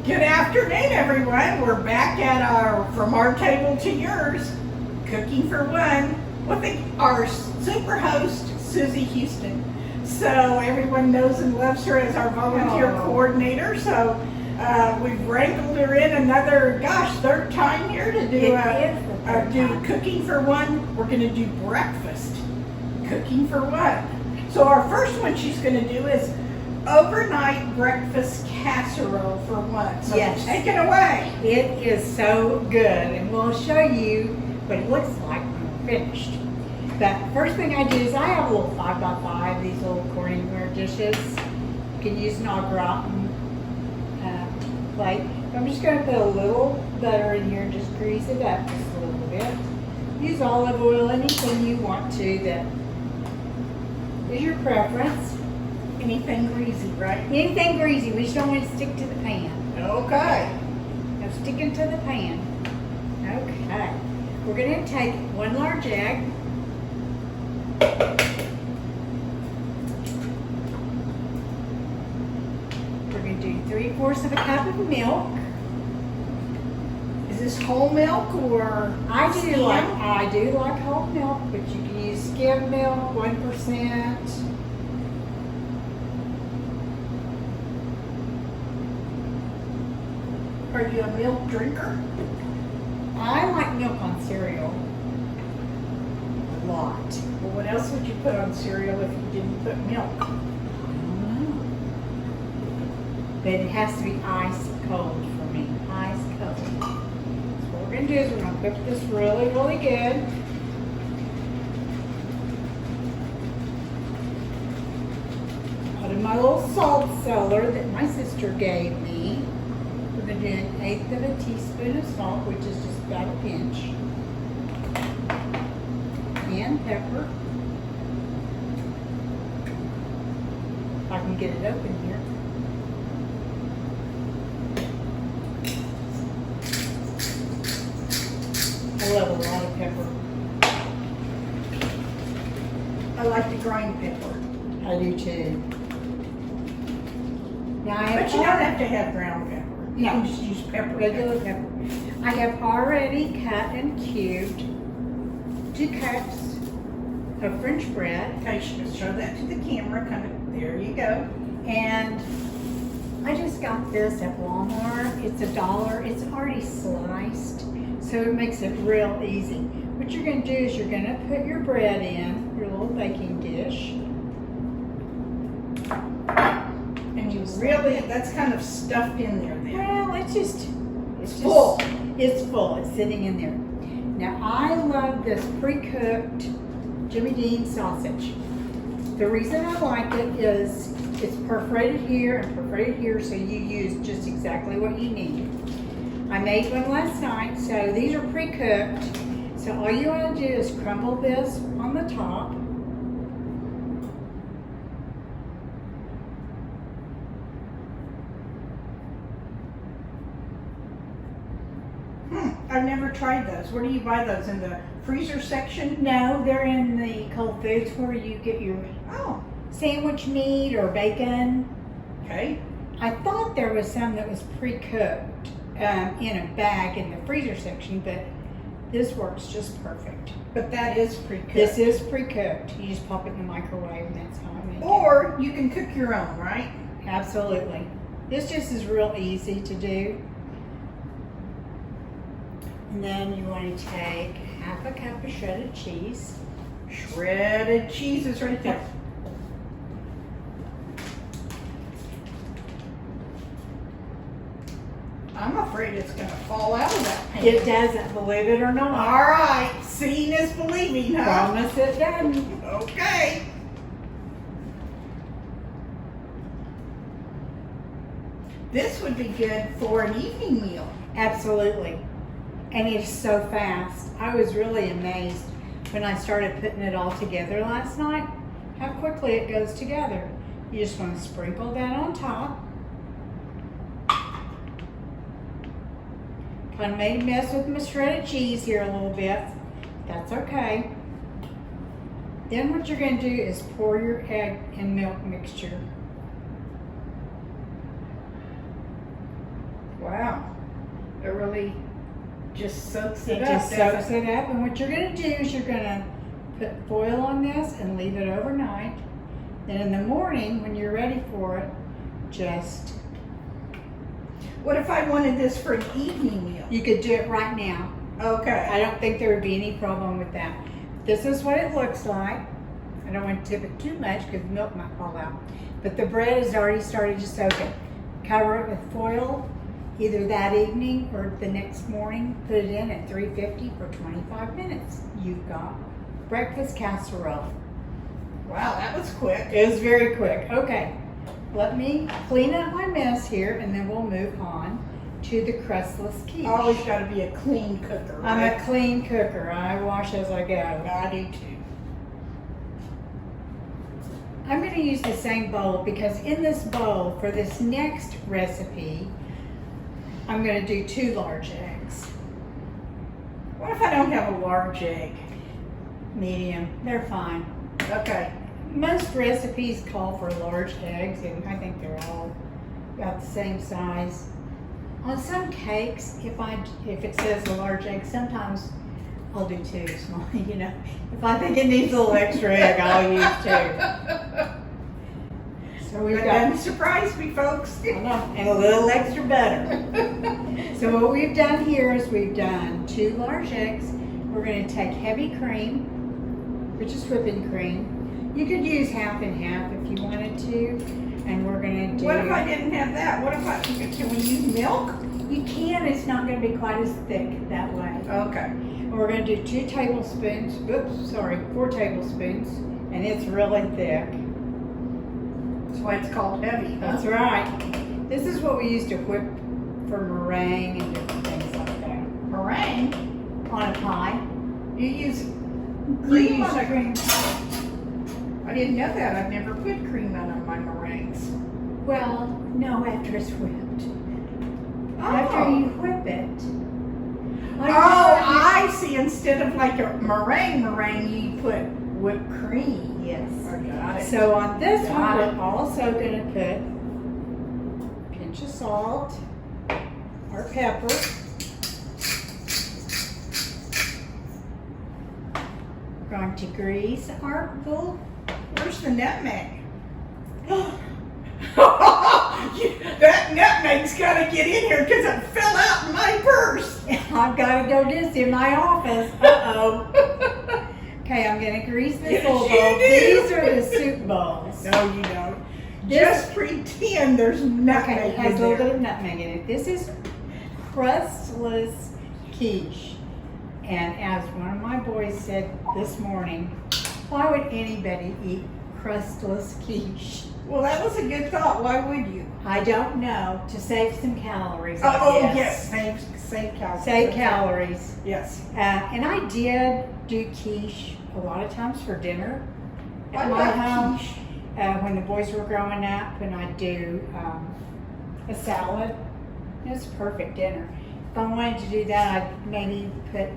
Good afternoon, everyone. We're back at From Our Table to Yours, Cooking for One, with our super host, Susie Houston. So everyone knows and loves her as our volunteer coordinator. So we've wrangled her in another, third time here to do Cooking for One. We're going to do breakfast, Cooking for One. So our first one she's going to do is overnight breakfast casserole for one. So yes. Take it away. It is so good, and we'll show you what it looks like when we're finished. But first thing I do is I have a little 5x5, these little Corningware dishes. You can use an au gratin plate. I'm just going to put a little butter in here and just grease it up just a little bit. Use olive oil, anything you want to that is your preference. Anything greasy, right? Anything greasy, we just don't want to stick to the pan. Okay. Now sticking to the pan. Okay. We're going to take one large egg. We're going to do 3/4 of a cup of milk. Is this whole milk or I do skim? like whole milk, but you can use skim milk, 1%. Are you a milk drinker? I like milk on cereal. A lot. Well, what else would you put on cereal if you didn't put milk? I don't know. But it has to be ice cold for me. Ice cold. So what we're going to do is we're going to cook this really, really good. Put in my little salt cellar that my sister gave me. We're going to do 1/8 of a teaspoon of salt, which is just about a pinch. And pepper. If I can get it open here. I love a lot of pepper. I like to grind pepper. I do too. Now I But you don't have to have ground pepper. You No. can just use pepper. Regular pepper. I have already cut and cubed 2 cups of French bread. Okay, show that to the camera. There you go. And I just got this at Walmart. It's $1. It's already sliced, so it makes it real easy. What you're going to do is you're going to put your bread in your little baking dish. And you really, that's kind of stuffed in there then. Well, it's full. It's full. It's sitting in there. Now, I love this pre-cooked Jimmy Dean sausage. The reason I like it is it's perforated here and perforated here, so you use just exactly what you need. I made one last night, so these are pre-cooked. So all you want to do is crumble this on the top. I've never tried those. Where do you buy those? In the freezer section? No, they're in the cold foods where you get your sandwich meat or bacon. Okay. I thought there was some that was pre-cooked in a bag in the freezer section, but this works just perfect. But that is pre-cooked. This is pre-cooked. You just pop it in the microwave and that's how I make it. Or you can cook your own, right? Absolutely. This just is real easy to do. And then you want to take 1/2 cup of shredded cheese. Shredded cheese is right there. I'm afraid it's going to fall out of that pan. It doesn't, believe it or not. All right. Seeing is believing, huh? Promise it doesn't. Okay. This would be good for an evening meal. Absolutely. And it's so fast. I was really amazed when I started putting it all together last night, how quickly it goes together. You just want to sprinkle that on top. Kind of made a mess with my shredded cheese here a little bit. That's okay. Then what you're going to do is pour your egg and milk mixture. Wow. It really just soaks it It up. just doesn't soaks it up, and what you're gonna do is you're gonna put foil on this and leave it overnight. Then in the morning, when you're ready for it, just, What if I wanted this for an evening meal? you could do it right now. Okay. I don't think there would be any problem with that. This is what it looks like. I don't want to tip it too much because the milk might fall out. But the bread has already started to soak it. Cover it with foil, either that evening or the next morning. Put it in at 350 for 25 minutes. You've got breakfast casserole. Wow, that was quick. It was very quick. Okay, let me clean up my mess here and then we'll move on to the crustless quiche. Always got to be a clean cooker, I'm right? a clean cooker. I wash as I go. I do too. I'm going to use the same bowl because in this bowl for this next recipe, I'm going to do 2 large eggs. What if I don't have a large egg? Medium, they're fine. Okay. Most recipes call for large eggs and I think they're all about the same size. On some cakes, if it says a large egg, sometimes I'll do 2 small, you know. If I think it needs a little extra egg, I'll use 2. So we've That got, doesn't surprise me, folks. I know, and a little extra butter. So what we've done here is we've done 2 large eggs. We're going to take heavy cream, which is whipping cream. You could use half and half if you wanted to. And we're going to do... What if I didn't have that? What if can we use milk? You can, it's not going to be quite as thick that way. Okay. And we're going to do 4 tablespoons, and it's really thick. That's why it's called heavy. That's right. This is what we use to whip for meringue and different things like that. Meringue? On a pie. You use You cream use on a cream. I didn't know that. I've never put cream on my meringues. Well, no, after it's whipped. Oh. After you whip it. I see. Instead of like a meringue, you put whipped cream. Yes. I got it. So on this Got one, it. we're also going to put a pinch of salt, or pepper. We're going to grease our bowl. Where's the nutmeg? That nutmeg's got to get in here because it fell out in my purse. I've got to go this in my office. Uh-oh. Okay, I'm going to grease this Yes, little you bowl. do. These are the soup bowls. No, you don't. This- Just pretend there's nutmeg Okay, it has in a little there. bit of nutmeg in it. This is crustless quiche. And as one of my boys said this morning, why would anybody eat crustless quiche? Well, that was a good thought. Why would you? I don't know, to save some calories. I Oh, guess. yes. Save calories. Save calories. Yes. And I did do quiche a lot of times for dinner at I my love home. quiche. When the boys were growing up, and I'd do a salad. It was perfect dinner. If I wanted to do that, I'd maybe put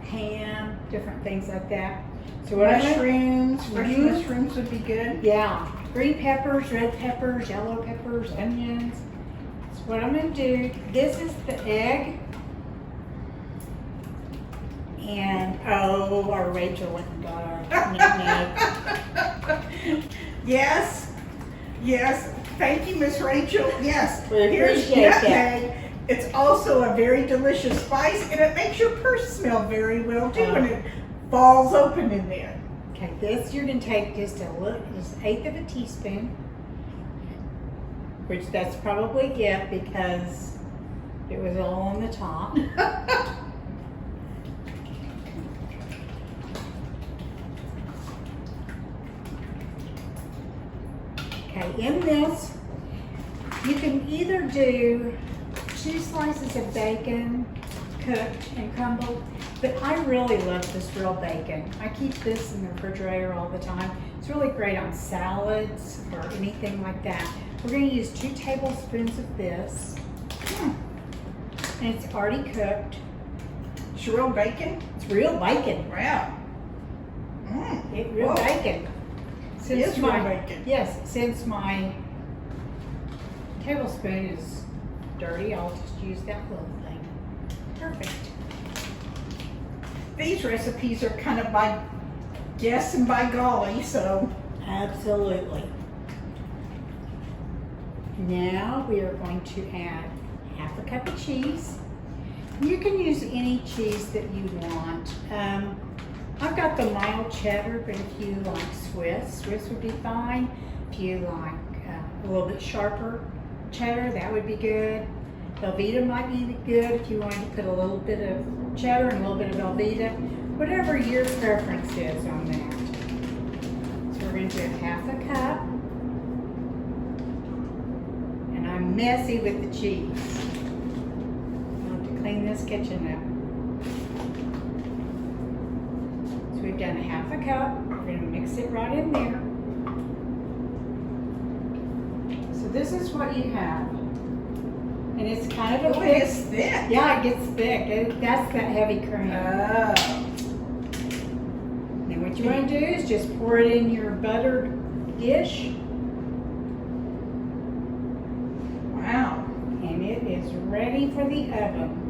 ham, different things like that. So what I went, Mushrooms. Fresh Mhm. mushrooms would be good. yeah, green peppers, red peppers, yellow peppers, onions. So what I'm going to do, this is the egg. And, oh, our Rachel went and got our nutmeg. Yes. Yes. Thank you, Miss Rachel. Yes. We Here's appreciate that. nutmeg. It's also a very delicious spice, and it makes your purse smell very well too when it falls open in there. Okay, this you're going to take just a little, just 1/8 of a teaspoon, which that's probably it because it was all on the top. Okay, in this, you can either do 2 slices of bacon cooked and crumbled, but I really love this real bacon. I keep this in the refrigerator all the time. It's really great on salads or anything like that. We're going to use 2 tablespoons of this, and it's already cooked. It's real bacon. It's real bacon. Wow. It's real Whoa. bacon. It is real bacon. Yes, since my tablespoon is dirty, I'll just use that little thing. Perfect. These recipes are kind of by guess and by golly, so. Absolutely. Now we are going to add half a cup of cheese. You can use any cheese that you want. I've got the mild cheddar, but if you like Swiss would be fine. If you like a little bit sharper cheddar, that would be good. Velveeta might be good if you wanted to put a little bit of cheddar and a little bit of Velveeta, whatever your preference is on that. So we're going to do half a cup. And I'm messy with the cheese. I'll have to clean this kitchen up. So we've done a half a cup. We're going to mix it right in there. So this is what you have. And it's kind of a thick. It's thick. Yeah, it gets thick. That's that heavy cream. Oh. Then what you want to do is just pour it in your buttered dish. Wow. And it is ready for the oven.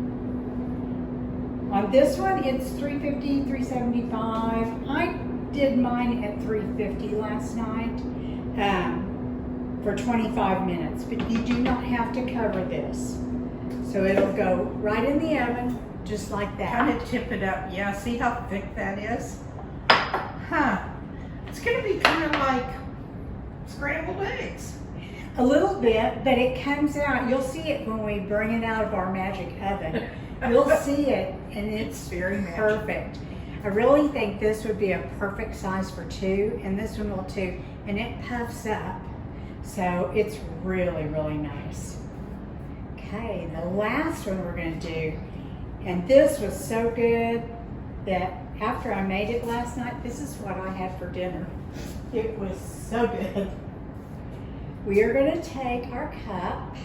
On this one, it's 350, 375. I did mine at 350 last night for 25 minutes, but you do not have to cover this. So it'll go right in the oven, just like that. Kind of tip it up. Yeah, see how thick that is? Huh. It's going to be kind of like scrambled eggs. A little bit, but it comes out. You'll see it when we bring it out of our magic oven. You'll see it, and it's very magic. perfect. I really think this would be a perfect size for two, and this one will too. And it puffs up, so it's really, really nice. Okay, the last one we're going to do, and this was so good that after I made it last night, this is what I had for dinner. It was so good. We are going to take our cup.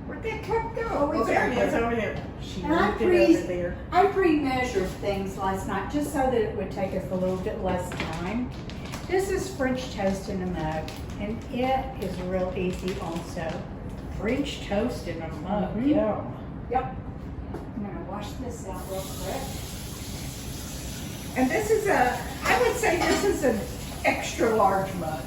Where'd that cup go? Oh, it's there it over is there. over there. She And I moved it over there. pre-measured things last night just so that it would take us a little bit less time. This is French toast in a mug, and it is real easy also. French toast in a mug. Mhm. Yeah. Yep. I'm going to wash this out real quick. And this is I would say this is an extra large mug.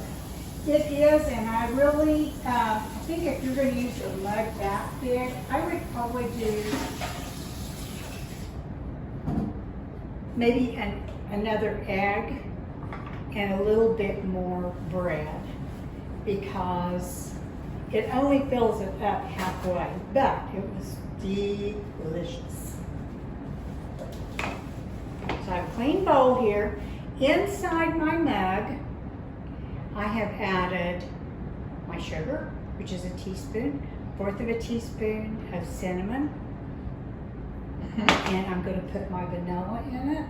It is, and I really, I think if you're going to use a mug that big, I would probably do maybe another egg and a little bit more bread, because it only fills it up halfway, but it was delicious. So I have a clean bowl here. Inside my mug, I have added my sugar, which is a teaspoon, 1/4 of a teaspoon of cinnamon, and I'm going to put my vanilla in it.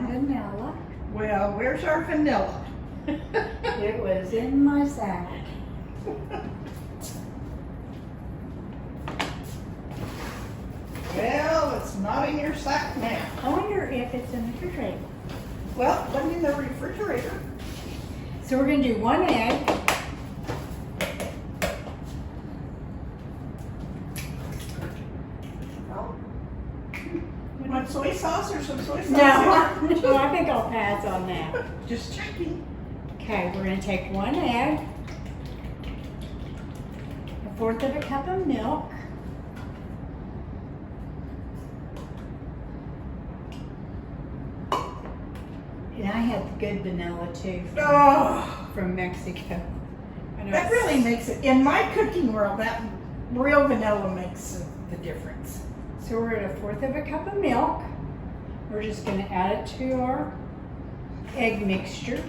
Vanilla. Well, where's our vanilla? It was in my sack. Well, it's not in your sack now. I wonder if it's in the refrigerator. Well, put it in the refrigerator. So we're going to do one egg. You want soy sauce or some soy sauce? No, no, I think I'll pass on that. Just checking. Okay, we're going to take one egg, 1/4 of a cup of milk, and I had good vanilla too from Mexico. I know That it's- really makes it, in my cooking world, that real vanilla makes the difference. So we're at 1/4 of a cup of milk. We're just going to add it to our egg mixture.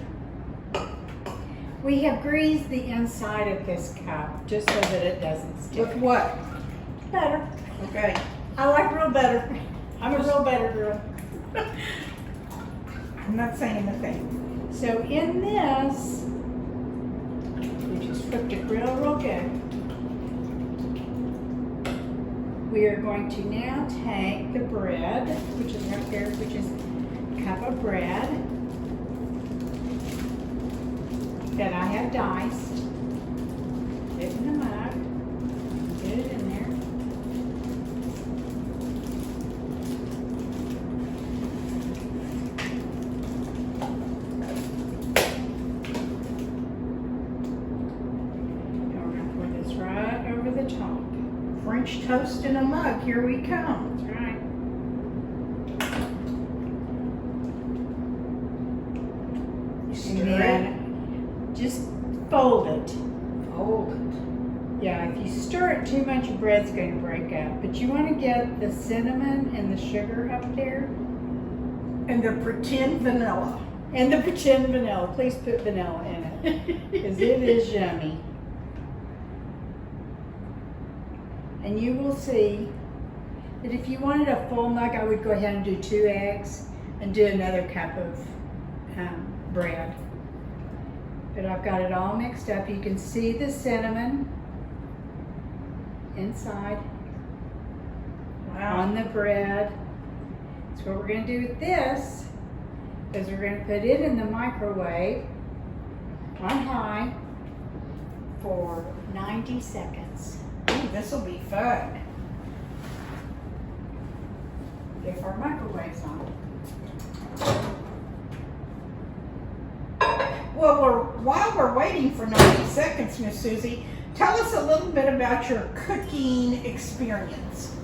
We have greased the inside of this cup just so that it doesn't stick. With what? Butter. Okay. I like real butter. I'm a real butter girl. I'm not saying a thing. So in this, we just cooked it real good. We are going to now take the bread, which is right there, which is a cup of bread that I have diced. Get it in the mug. Get it in there. French toast in a mug. Here we come. That's right. You And stir it. then just fold it. Fold it. Yeah, if you stir it too much, your bread's going to break up. But you want to get the cinnamon and the sugar up there. And the pretend vanilla. And the pretend vanilla. Please put vanilla in it. Because it is yummy. And you will see that if you wanted a full mug, I would go ahead and do 2 eggs and do another cup of bread. But I've got it all mixed up. You can see the cinnamon inside Wow. on the bread. So what we're going to do with this is we're going to put it in the microwave on high for 90 seconds. Ooh, this will be fun. If our microwave's on. Well, while we're waiting for 90 seconds, Miss Susie, tell us a little bit about your cooking experience.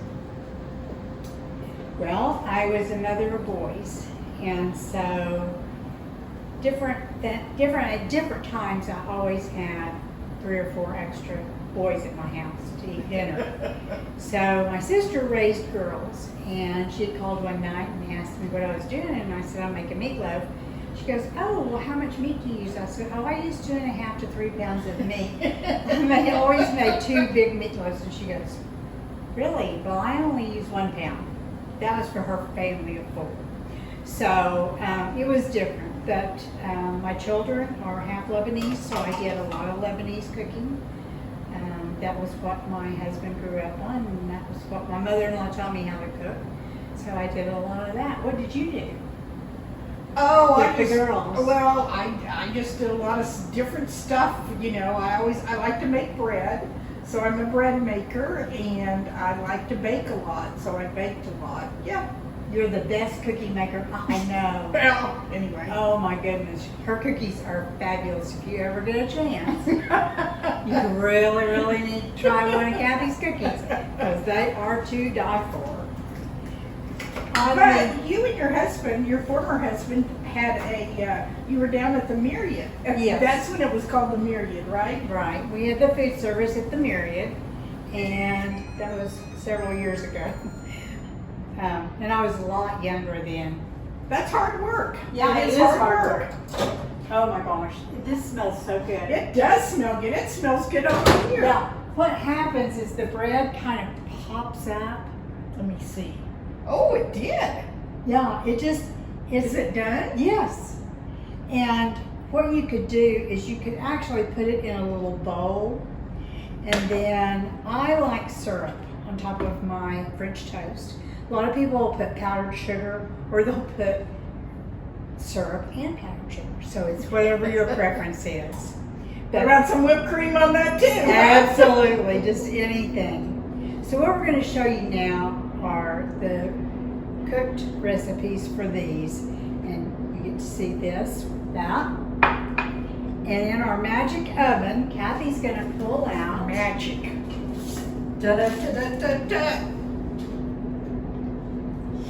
Well, I was a mother of boys, and so at different times I always had 3 or 4 extra boys at my house to eat dinner. So my sister raised girls, and she had called one night and asked me what I was doing, and I said, I'm making meatloaf. She goes, oh, well, how much meat do you use? I said, oh, I use 2.5 to 3 pounds of meat. And I always made 2 big meatloaves, and she goes, really? Well, I only use 1 pound. That was for her family of 4. So it was different, but my children are half Lebanese, so I did a lot of Lebanese cooking. That was what my husband grew up on, and that was what my mother-in-law taught me how to cook. So I did a lot of that. What did you do? Oh, With the girls. Well, I just did a lot of different stuff. You know, I like to make bread, so I'm a bread maker, and I like to bake a lot, so I baked a lot. Yeah. You're the best cookie maker I know. Well, anyway. Oh my goodness, her cookies are fabulous. If you ever get a chance, you really, really need to try one of Kathy's cookies because they are to die for. But you and your husband, your former husband, had you were down at the Myriad. Yes. That's when it was called the Myriad, right? Right, we had the food service at the Myriad, and that was several years ago. And I was a lot younger then. That's hard work. Yeah, it is hard hard work. Oh my gosh, this smells so good. It does smell good. It smells good over here. Yeah, what happens is the bread kind of pops up. Let me see. Oh, it did. Yeah, is it done? Yes. And what you could do is you could actually put it in a little bowl, and then I like syrup on top of my French toast. A lot of people will put powdered sugar, or they'll put syrup and powdered sugar. So it's whatever your preference is. What about some whipped cream on that too? Absolutely, just anything. So what we're going to show you now are the cooked recipes for these. And you get to see this, that. And in our magic oven, Kathy's going to pull out Magic. Da-da-da-da-da-da.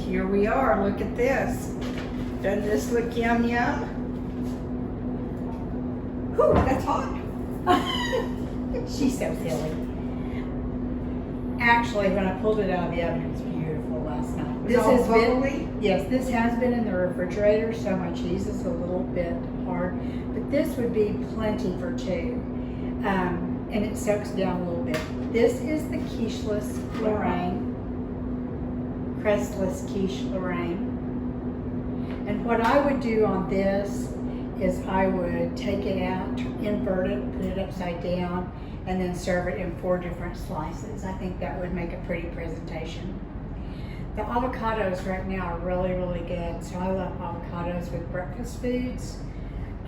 Here we are. Look at this. Doesn't this look yum yum? Whew, that's hot. She's so silly. Actually, when I pulled it out of the oven, it was beautiful last night. It's all bubbly? Yes, this has been in the refrigerator, so my cheese is a little bit hard. But this would be plenty for 2. And it soaks down a little bit. This is the Crustless Lorraine. Crustless Quiche Lorraine. And what I would do on this is I would take it out, invert it, put it upside down, and then serve it in 4 different slices. I think that would make a pretty presentation. The avocados right now are really, really good. So I love avocados with breakfast foods.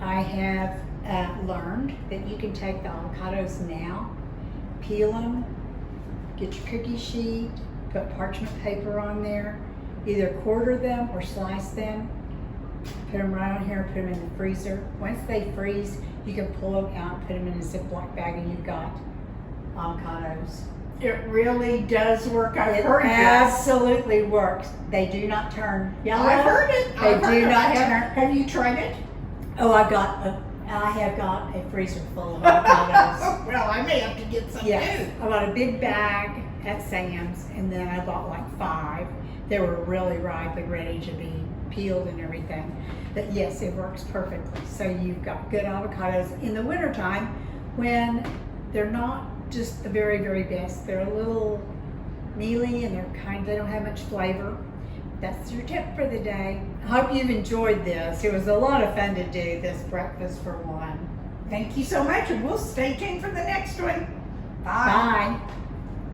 I have learned that you can take the avocados now, peel them, get your cookie sheet, put parchment paper on there, either quarter them or slice them, put them right on here, put them in the freezer. Once they freeze, you can pull them out, put them in a Ziploc bag, and you've got avocados. It really does work. I've It heard that. absolutely works. They do not turn yellow. I've heard it. They I've heard do it. not Have, turn. have you tried it? Oh, I have got a freezer full of avocados. Well, I may have to get some Yes, too. I bought a big bag at Sam's, and then I bought like 5. They were really ripe and ready to be peeled and everything. But yes, it works perfectly. So you've got good avocados in the wintertime when they're not just the very, very best. They're a little mealy and they don't have much flavor. That's your tip for the day. I hope you've enjoyed this. It was a lot of fun to do this breakfast for one. Thank you so much, and we'll stay tuned for the next one. Bye. Bye.